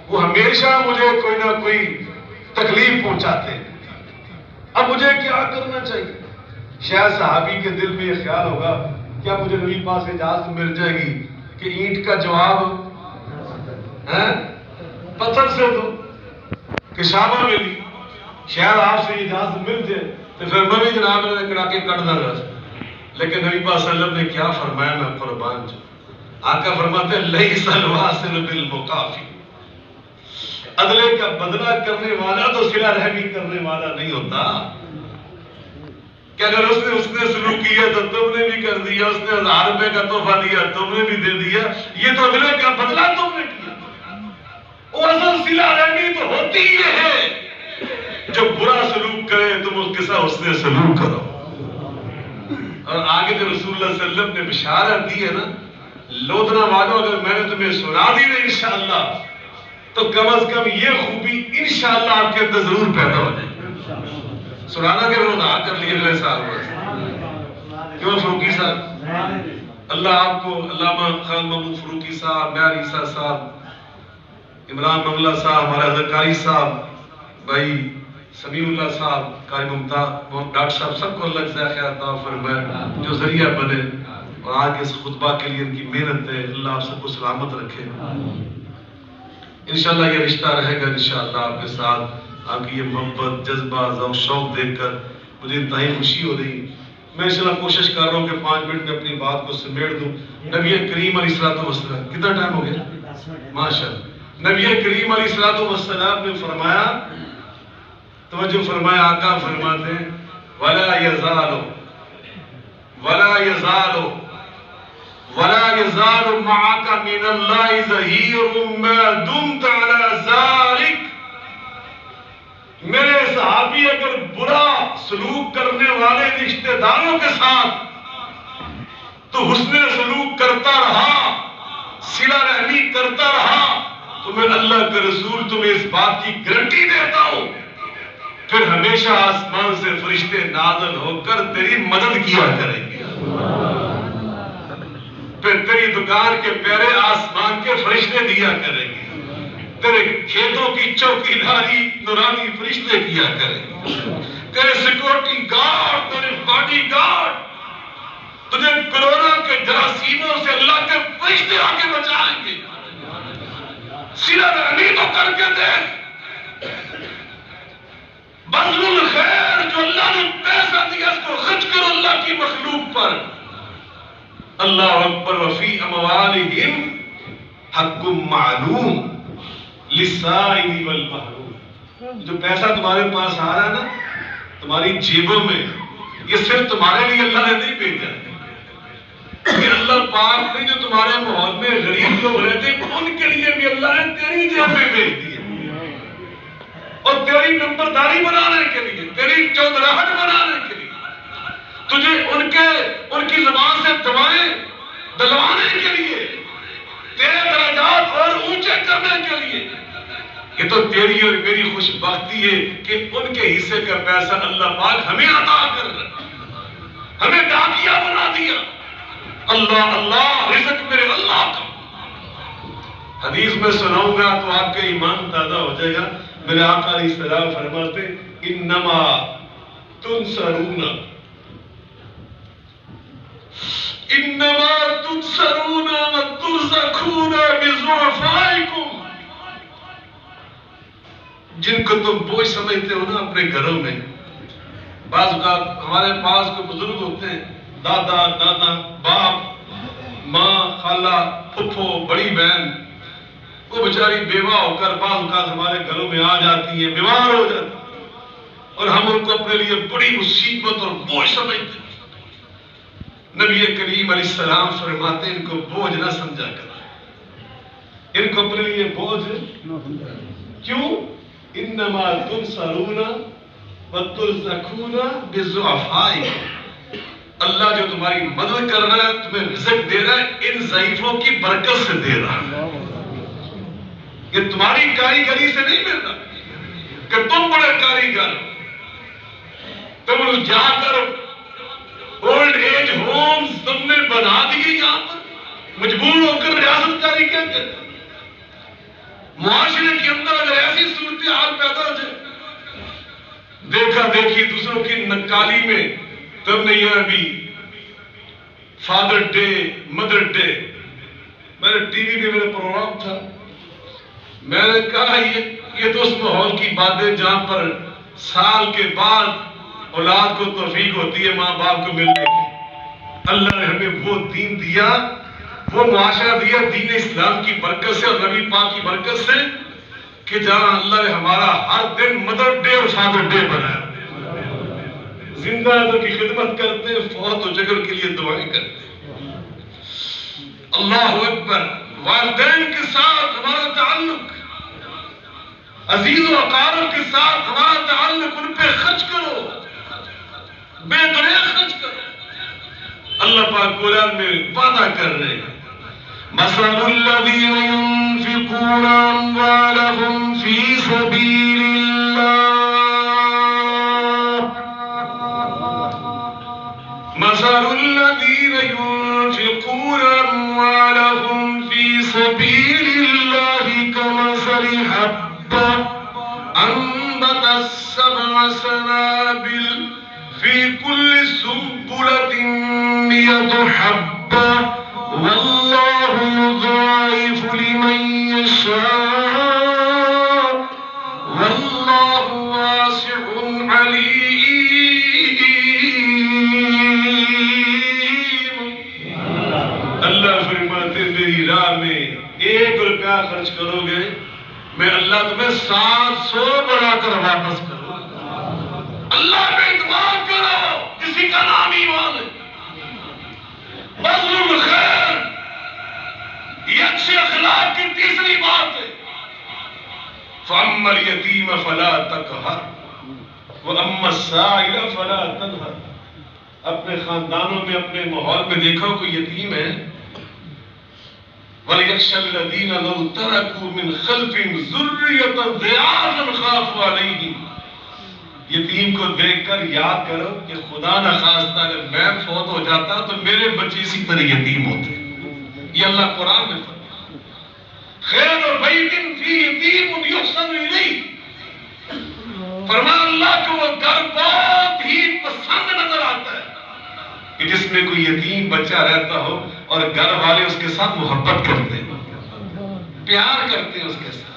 وہ ہمیشہ مجھے کوئی نہ کوئی تکلیف پہنچاتے ہیں۔ اب مجھے کیا کرنا چاہیے؟ شاید صحابی کے دل میں یہ خیال ہوگا کیا مجھے نبی پاک سے اجازت مل جائے گی کہ اینٹ کا جواب پتھر سے دو، کشابہ ملی، شاید آپ سے اجازت مل جائے تو پھر میں بھی جناب نے کڑا کے کٹ نہ رہا۔ لیکن نبی پاک صلی اللہ علیہ وسلم نے کیا فرمایا، میں قربان جو آقا فرماتے ہیں لیس الواصل بالمقافی، عدلے کا بدلہ کرنے والا تو صلہ رحمی کرنے والا نہیں ہوتا کہ اگر اس نے سلوک کیا تو تم نے بھی کر دیا، اس نے 1000 روپے کا تحفہ دیا تم نے بھی دے دیا، یہ تو عدلے کا بدلہ تم نے کیا۔ وہ اصل صلہ رحمی تو ہوتی یہ ہے جو برا سلوک کرے تم اس کے ساتھ حسن سلوک کرو۔ اور آگے جو رسول اللہ صلی اللہ علیہ وسلم نے بشارت دی ہے نا، لودھنا والوں اگر میں نے تمہیں سنا دی نا انشاءاللہ تو کم از کم یہ خوبی انشاءاللہ آپ کے اندر ضرور پیدا ہو جائے گی۔ سنانا کہ وہ نہ کر لیے اگلے سال بس کیوں فروقی صاحب، اللہ آپ کو، علامہ خان محمود فروقی صاحب، میار عیسیٰ صاحب، عمران منگلہ صاحب، ہمارے حضرت قاری صاحب، بھائی سمیع اللہ صاحب، قاری ممتاز ڈاکٹر صاحب، سب کو اللہ جزائے خیر عطا فرمائے جو ذریعہ بنے اور آج اس خطبہ کے لیے ان کی محنت ہے، اللہ آپ سب کو سلامت رکھے۔ انشاءاللہ یہ رشتہ رہے گا انشاءاللہ آپ کے ساتھ۔ آپ کی یہ محبت، جذبہ، ذوق شوق دیکھ کر مجھے انتہائی خوشی ہو رہی۔ میں انشاءاللہ کوشش کر رہا ہوں کہ 5 منٹ میں اپنی بات کو سمیٹ دوں۔ نبی کریم علیہ الصلوۃ والسلام، کتنا ٹائم ہو گیا؟ ماشاءاللہ۔ نبی کریم علیہ الصلوۃ والسلام نے فرمایا، توجہ فرمایا، آقا فرماتے ہیں وَلَا يَزَالُ مَعَكَ مِنَ اللَّهِ ظَهِيرٌ مَا دُمْتَ عَلَى ذَلِكَ۔ میرے صحابی اگر برا سلوک کرنے والے رشتہ داروں کے ساتھ تو حسن سلوک کرتا رہا، صلہ رحمی کرتا رہا، تو میں اللہ کے رسول تمہیں اس بات کی گارنٹی دیتا ہوں پھر ہمیشہ آسمان سے فرشتے نازل ہو کر تیری مدد کیا کریں گے۔ پھر تیری دکان کے پیرے آسمان کے فرشتے دیا کریں گے، تیرے کھیتوں کی چوکی داری نورانی فرشتے کیا کریں گے، تیرے سیکورٹی گارڈ، تیرے باڈی گارڈ، تجھے کورونا کے جراثیموں سے اللہ کے فرشتے آ کے بچائیں گے۔ صلہ رحمی تو کر کے دیکھ، بذل الخیر جو اللہ نے پیسہ دیا اس کو خرچ کرو اللہ کی مخلوق پر۔ اللہ اکبر۔ وفی اموالہم حق معلوم للسائل والمحروم۔ جو پیسہ تمہارے پاس آ رہا ہے نا تمہاری جیبوں میں، یہ صرف تمہارے لیے اللہ نے نہیں بھیجا، یہ اللہ پاک نے جو تمہارے ماحول میں غریب لوگ رہتے ہیں ان کے لیے بھی اللہ نے تیری جیب میں بھیج دیا، اور تیری نمبرداری بنانے کے لیے، تیری چودراہٹ بنانے کے لیے، تجھے ان کی زبان سے دعائیں دلوانے کے لیے، تیرے درجات اور اونچے کرنے کے لیے۔ یہ تو تیری اور میری خوش بختی ہے کہ ان کے حصے کا پیسہ اللہ پاک ہمیں عطا کر رہا ہے، ہمیں ڈاکیا بنا دیا۔ اللہ اللہ، رزق میرے اللہ کا۔ حدیث میں سناؤں گا تو آپ کا ایمان تازہ ہو جائے گا۔ میرے آقا علیہ السلام فرماتے انما تنصرون وترزقون بضعفائکم۔ جن کو تم بوجھ سمجھتے ہو نا اپنے گھروں میں، بعض اوقات ہمارے پاس کوئی بزرگ ہوتے ہیں، دادا دادا، باپ، ماں، خالہ، پھپھو، بڑی بہن، وہ بیچاری بیوہ ہو کر بعض اوقات ہمارے گھروں میں آ جاتی ہیں، بیمار ہو جاتی ہیں، اور ہم ان کو اپنے لیے بڑی مصیبت اور بوجھ سمجھتے ہیں۔ نبی کریم علیہ السلام فرماتے ہیں ان کو بوجھ نہ سمجھا کر، ان کو اپنے لیے بوجھ کیوں؟ انما تنصرون وترزقون بضعفائکم۔ اللہ جو تمہاری مدد کر رہا ہے، تمہیں رزق دے رہا ہے، ان ضعیفوں کی برکت سے دے رہا ہے۔ یہ تمہاری کاریگری سے نہیں مل رہا کہ تم بڑے کاریگر ہو، تم جا کر اولڈ ایج ہومز تم نے بنا دیے، یہاں پر مجبور ہو کر ریاست کاری کہتے ہیں۔ معاشرے کے اندر اگر ایسی صورتحال پیدا ہو جائے، دیکھا دیکھی دوسروں کی نکالی میں، تم نے یہ ابھی فادر ڈے، مدر ڈے، میرے ٹی وی پہ میرا پروگرام تھا، میں نے کہا یہ تو اس ماحول کی باتیں جہاں پر سال کے بعد اولاد کو توفیق ہوتی ہے ماں باپ کو ملنے کی۔ اللہ نے ہمیں وہ دین دیا، وہ معاشرہ دیا دین اسلام کی برکت سے اور نبی پاک کی برکت سے، کہ جہاں اللہ نے ہمارا ہر دن مدر ڈے اور فادر ڈے بنایا، زندہ ہے تو کی خدمت کرتے، فوت و جگر کے لیے دعائیں کرتے۔ اللہ اکبر۔ والدین کے ساتھ ہمارا تعلق، عزیز و اقارب کے ساتھ ہمارا تعلق، ان پہ خرچ کرو، بے دریغ خرچ کرو۔ اللہ پاک قرآن میں وعدہ کر رہے ہیں، مثل الذین ينفقون اموالهم فی سبیل مثل الذين ينفقون أموالهم في سبيل الله كمثل حبة أنبتت 7 سنابل في كل سنبلة 100 حبة والله يضاعف لمن يشاء والله واسع عليم۔ اللہ فرماتے میری راہ میں 1 روپیہ خرچ کرو گے، میں اللہ تمہیں 700 بڑھا کر واپس کروں۔ اللہ پہ اعتماد کرو، کسی کا نام ایمان ہے۔ بذل الخیر، یہ اچھے اخلاق کی تیسری بات ہے۔ فَأَمَّا الْيَتِيمَ فَلَا تَقْهَرْ وَأَمَّا السَّائِلَ فَلَا تَنْهَرْ۔ اپنے خاندانوں میں، اپنے ماحول میں دیکھو کوئی یتیم ہے، وَلْيَخْشَ الَّذِينَ لَوْ تَرَكُوا مِنْ خَلْفِهِمْ ذُرِّيَّةً ضِعَافًا خَافُوا عَلَيْهِمْ۔ یتیم کو دیکھ کر یاد کرو کہ خدا نخواستہ اگر میں فوت ہو جاتا تو میرے بچے اسی طرح یتیم ہوتے۔ یہ اللہ قرآن میں فرمایا، خیر بیت فیہ یتیم یحسن الیہ۔ فرمایا اللہ کو وہ گھر بہت ہی پسند نظر آتا ہے کہ جس میں کوئی یتیم بچہ رہتا ہو اور گھر والے اس کے ساتھ محبت کرتے ہیں، پیار کرتے ہیں، اس کے ساتھ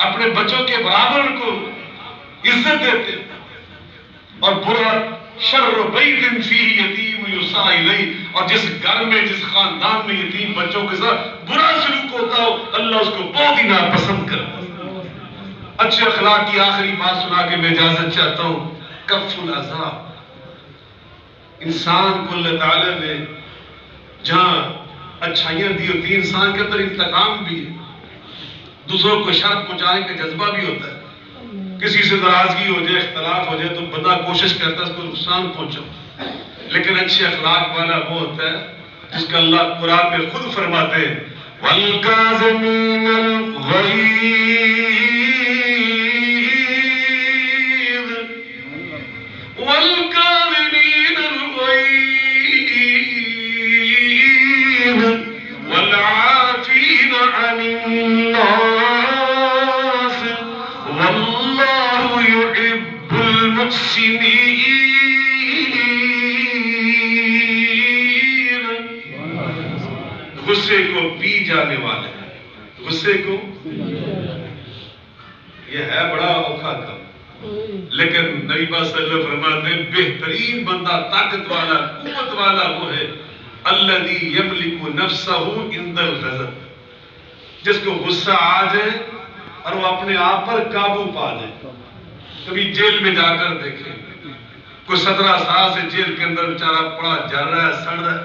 اپنے بچوں کے برابر کو عزت دیتے ہیں۔ اور برا شر بیت فیہ یتیم یسعی الیہ، اور جس گھر میں، جس خاندان میں یتیم بچوں کے ساتھ برا سلوک ہوتا ہو، اللہ اس کو بہت ہی ناپسند کرتا ہے۔ اچھے اخلاق کی آخری بات سنا کے میں اجازت چاہتا ہوں، کف الاذی۔ انسان کو اللہ تعالیٰ نے جہاں اچھائیاں دی ہوتی ہیں، انسان کے اندر انتقام بھی ہے، دوسروں کو شر پہنچانے کا جذبہ بھی ہوتا ہے۔ کسی سے ناراضگی ہو جائے، اختلاف ہو جائے تو بندہ کوشش کرتا ہے اس کو نقصان پہنچاؤ، لیکن اچھے اخلاق والا وہ ہوتا ہے جس کا اللہ قرآن میں خود فرماتے ہیں، وَالْكَاظِمِينَ الْغَيْظَ وَالْكَاظِمِينَ الْغَيْظَ وَالْعَافِينَ عَنِ النَّاسِ وَاللَّهُ يُحِبُّ الْمُحْسِنِينَ۔ غصے کو پی جانے والے، غصے کو، یہ ہے بڑا اوکھا کام، لیکن نبی پاک صلی اللہ علیہ وسلم فرماتے ہیں بہترین بندہ، طاقت والا، قوت والا وہ ہے الذی یملک نفسہ عند الغضب، جس کو غصہ آ جائے اور وہ اپنے آپ پر قابو پا جائے۔ کبھی جیل میں جا کر دیکھیں، کوئی 17 سال سے جیل کے اندر بیچارہ پڑا جل رہا ہے، سڑ رہا ہے،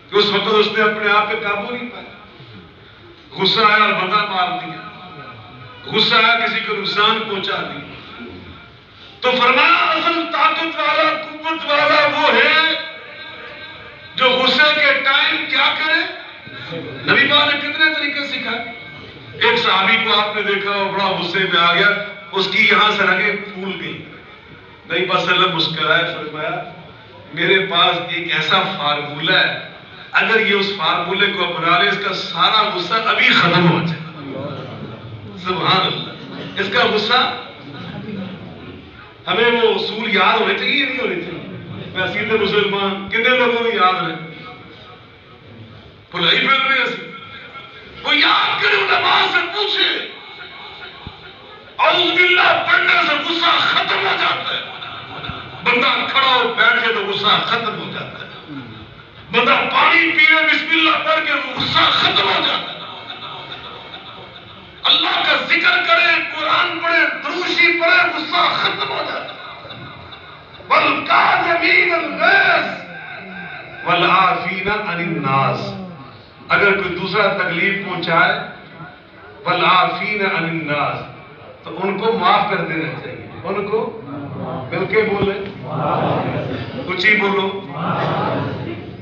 کہ اس وقت اس نے اپنے آپ پہ قابو نہیں پایا، غصہ آیا اور بندہ مار دیا، غصہ آیا کسی کو نقصان پہنچا دیا۔ تو فرمایا اصل طاقت والا، قوت والا وہ ہے جو غصے کے ٹائم کیا کرے۔ نبی پاک نے کتنے طریقے سکھائے۔ ایک صحابی کو آپ نے دیکھا وہ بڑا غصے میں آ گیا، اس کی یہاں سے رگیں پھول گئی، نبی پاک صلی اللہ علیہ وسلم مسکرائے، فرمایا میرے پاس ایک ایسا فارمولہ ہے، اگر یہ اس فارمولے کو اپنا لے اس کا سارا غصہ ابھی ختم ہو جائے۔ سبحان اللہ، اس کا غصہ، ہمیں وہ اصول یاد ہونے چاہیے، نہیں ہونے چاہیے۔ وسیط مسلمان کتنے لوگوں کو یاد رہے، بھلائی پھر میں وہ یاد کرے، نماز سے پوچھے، اعوذ باللہ پڑھنے سے غصہ ختم ہو جاتا ہے۔ بندہ کھڑا ہو بیٹھے تو غصہ ختم ہو جاتا ہے، بندہ پانی پیے بسم اللہ پڑھ کے غصہ ختم ہو جاتا ہے۔ اللہ کا ذکر کریں، قرآن پڑھیں، دروشی پڑھیں، غصہ ختم ہو جاتا ہے۔ وَالْكَاظِمِينَ الْغَيْظَ وَالْعَافِينَ عَنِ النَّاسِ، اگر کوئی دوسرا تکلیف پہنچائے وَالْعَافِينَ عَنِ النَّاسِ تو ان کو معاف کر دینا چاہیے۔ ان کو مل کے بولے، کچھ ہی بولو،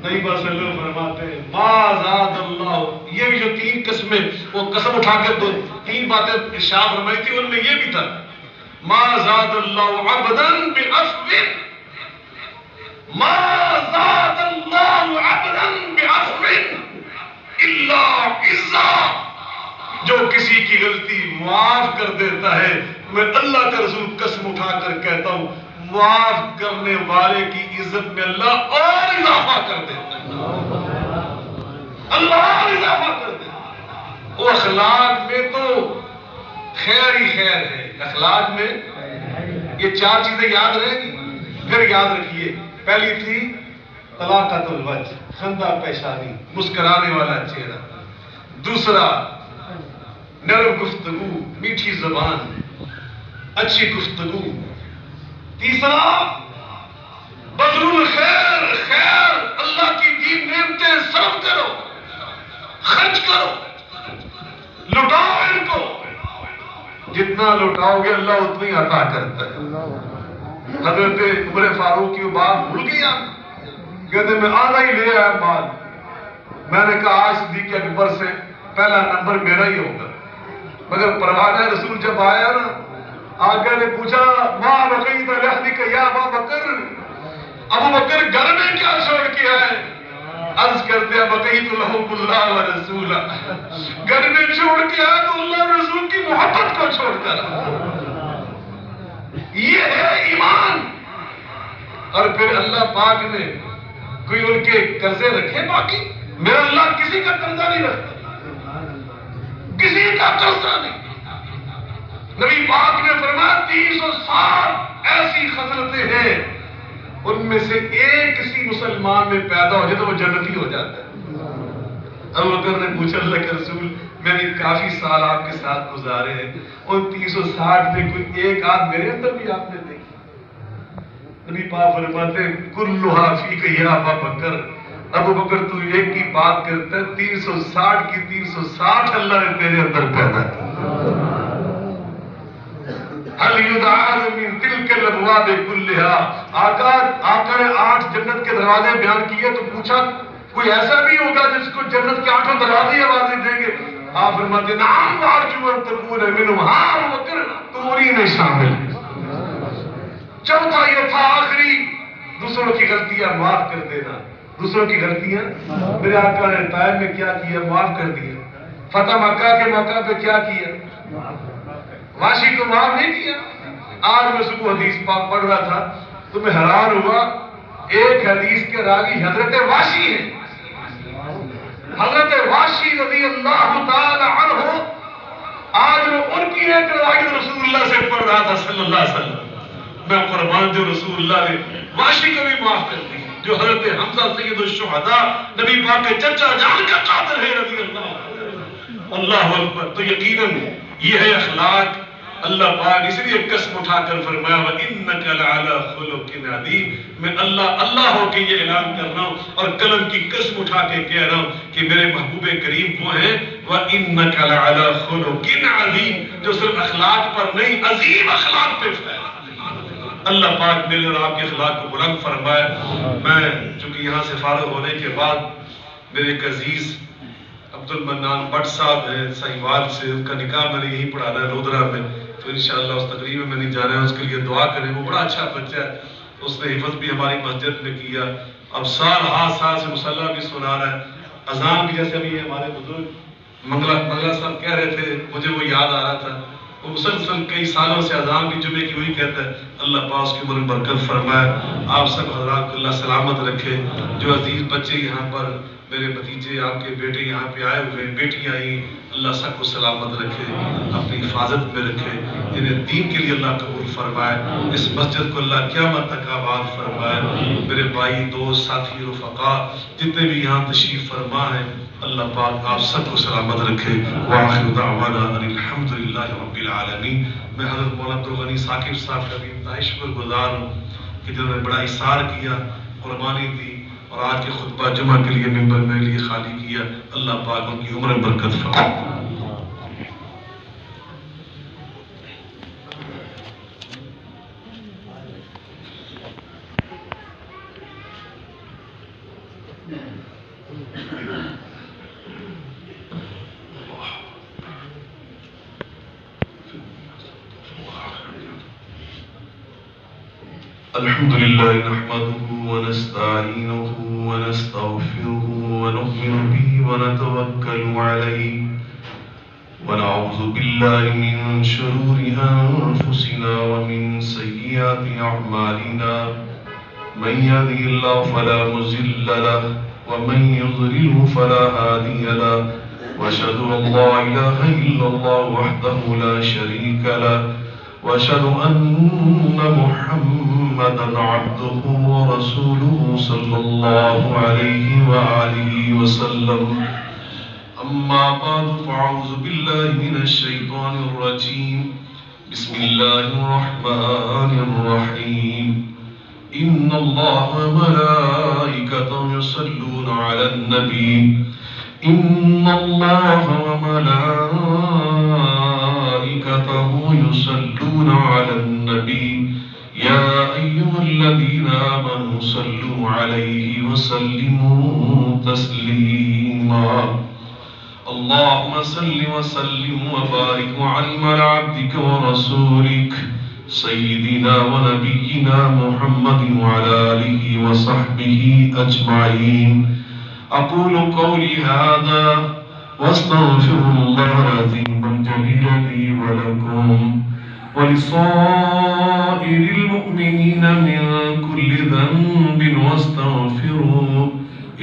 نہیں بس اللہ فرماتے ہیں ما زاد اللہ، یہ بھی جو تین قسمیں وہ قسم اٹھا کے دو تین باتیں ارشاد فرمائی تھی، ان میں یہ بھی تھا ما زاد اللہ عبدا بعفو، ما زاد اللہ عبدا بعفو الا عزا، جو کسی کی غلطی معاف کر دیتا ہے، میں اللہ کا رسول قسم اٹھا کر کہتا ہوں معاف کرنے والے کی عزت میں اللہ اور اضافہ کر دیتا ہے، اللہ اور اضافہ کر دیتا ہے۔ وہ اخلاق میں تو خیر ہی خیر ہے، اخلاق میں یہ چار چیزیں یاد رہیں گی، پھر یاد رکھیے، پہلی تھی طلاقۃ الوجہ، خندہ پیشانی، مسکرانے والا چہرہ، دوسرا نرم گفتگو، میٹھی زبان، اچھی گفتگو، تیسرا بذل الخیر، خیر اللہ کی دی نعمتیں صرف کرو، خرچ کرو، لٹاؤ ان کو، جتنا لٹاؤ گے اللہ اتنا ہی عطا کرتا ہے۔ حضرت عمر فاروق کی بات بھول گئی آپ، کہتے میں آدھا ہی لے آیا مال، میں نے کہا آج صدیق اکبر سے پہلا نمبر میرا ہی ہوگا، مگر پروانہ رسول جب آیا نا، آقا نے پوچھا ما بقیت لأہلک یا ابا بکر، ابو بکر گھر میں کیا چھوڑ کے آئے؟ عرض کرتے ہیں بقیت لحب اللہ و رسولہ، گھر میں چھوڑ کے آئے تو اللہ رسول کی محبت کو چھوڑ کر، یہ ہے ایمان۔ اور پھر اللہ پاک نے کوئی ان کے قرضے رکھے باقی؟ میرا اللہ کسی کا قرضہ نہیں رکھتا، کسی کا قرضہ نہیں۔ نبی پاک نے فرمایا 360 ایسی خصلتیں ہیں، ان میں سے ایک کسی مسلمان میں پیدا ہو جائے تو وہ جنتی ہو جاتا ہے۔ ابو بکر نے پوچھا اللہ کے رسول میں نے کافی سال آپ کے ساتھ گزارے ہیں، ان 360 میں کوئی ایک آدھ میرے اندر بھی آپ نے دیکھی؟ نبی پاک فرماتے ہیں کلھا فیک یا ابا بکر، ابو بکر تو ایک کی بات کرتا ہے، 360 کی 360 اللہ نے تیرے اندر پیدا کی۔ حل یدعاذ من تلک الابواب کلھا، آقا نے 8 جنت کے دروازے بیان کیے تو پوچھا کوئی ایسا بھی ہوگا جس کو جنت کے 8 دروازے آوازیں دیں گے؟ آپ فرماتے نعم وارجو ان تکون منہم، ہاں ابو بکر تم انہی میں شامل ہے۔ چوتھا یہ تھا آخری، دوسروں کی غلطیاں معاف کر دینا، دوسروں کی غلطیاں میرے آقا نے طائف میں کیا کیا؟ معاف کر دیا۔ فتح مکہ کے موقع پہ کیا کیا؟ واشی کو معاف نہیں کیا۔ آج میں صبح حدیث پاک پڑھ رہا تھا تو میں حیران ہوا، ایک حدیث کے راوی حضرت واشی ہیں، حضرت واشی رضی اللہ تعالی عنہ، آج میں ان کی ایک روایت رسول اللہ سے پڑھ رہا تھا صلی اللہ علیہ وسلم، میں قربان جو رسول اللہ نے واشی کو بھی معاف کر دی، جو حضرت حمزہ سید الشہداء نبی پاک کے چچا جان کا قاتل ہے رضی اللہ، اللہ اکبر۔ تو یقیناً یہ ہے اخلاق۔ اللہ پاک اس لیے قسم اٹھا کر فرمایا وَإِنَّكَ لَعَلَىٰ خُلُقٍ عَظِيمٍ، میں اللہ ہو کے یہ اعلان کر رہا ہوں اور قلم کی قسم اٹھا کے کہہ رہا ہوں کہ میرے محبوب کریم وہ ہیں وَإِنَّكَ لَعَلَىٰ خُلُقٍ عَظِيمٍ، جو صرف اخلاق پر نہیں عظیم اخلاق پہ ہے۔ اللہ پاک میرے اور آپ کے اخلاق کو بلند فرمائے۔ میں چونکہ یہاں سے فارغ ہونے کے بعد میرے ایک عزیز عبد المنان بٹ صاحب ہیں سہیوال سے، ان کا نکاح میں نے یہی پڑھانا ہے رودرا میں، تو انشاءاللہ اس تقریب میں نہیں جانا ہے، اس کے لیے دعا کریں۔ وہ بڑا اچھا بچہ ہے، اس نے حفظ بھی ہماری مسجد میں کیا، اب سال سے مصلی بھی سنا رہا ہے، اذان بھی جیسے ابھی ہمارے بزرگ منگلہ صاحب کہہ رہے تھے، مجھے وہ یاد آ رہا تھا، وہ مسلسل کئی سالوں سے اذان بھی جمعے کی وہی کہتا ہے۔ اللہ پاک اس کی عمر برکت فرمائے، آپ سب حضرات کو اللہ سلامت رکھے۔ جو عزیز بچے یہاں پر میرے بھتیجے آپ کے بیٹے یہاں پہ آئے ہوئے، بیٹیاں آئیں، اللہ سب کو سلامت رکھے، اپنی حفاظت میں رکھے، انہیں دین کے لیے اللہ قبول فرمائے، اس مسجد کو اللہ قیامت تک آباد فرمائے۔ میرے بھائی، دوست، ساتھی، رفقا جتنے بھی یہاں تشریف فرما ہیں، اللہ پاک آپ سب کو سلامت رکھے۔ وآخر دعوانا ان الحمدللہ رب العالمین۔ میں حضرت مولانا عبدالغنی ثاقب صاحب کا بھی انتہائی شکر گزار ہوں کہ جنہوں نے بڑا اصرار کیا، قربانی دی اور آج کے خطبہ جمعہ کے لیے ممبر میرے لیے خالی کیا۔ اللہ پاک ان کی عمر برکت فرمائے۔ الحمد لله نحمده ونستعينه ونستغفره ونؤمن به ونتوكل عليه ونعوذ بالله من شرور أنفسنا ومن سيئات أعمالنا من يهده الله فلا مضل له ومن يضلل فلا هادي له وأشهد أن لا إله إلا الله وحده لا شريك له وأشهد أن محمدًا عبده ورسوله صلى الله عليه وآله وسلم. أما بعد فأعوذ بالله من الشيطان الرجيم. بسم الله الرحمن الرحيم. إن الله وملائكته يصلون على النبي. إن الله وملائكته يصلون على النبي يا أيها الذين آمنوا صلوا عليه وسلموا تسليما. اللهم صل وسلم وبارك وأنعم على عبدك ورسولك سيدنا ونبينا محمد وعلى آله وصحبه أجمعين. أقول قولي هذا واستغفر الله العظيم الجليل لي ولكم ولصائر المؤمنين من كل ذنب واستغفروه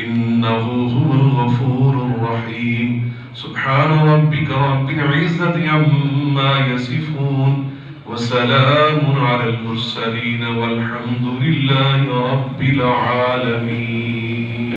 إنه هو الغفور الرحيم. سبحان ربك رب العزة عما يصفون وسلام على المرسلين والحمد لله رب العالمين.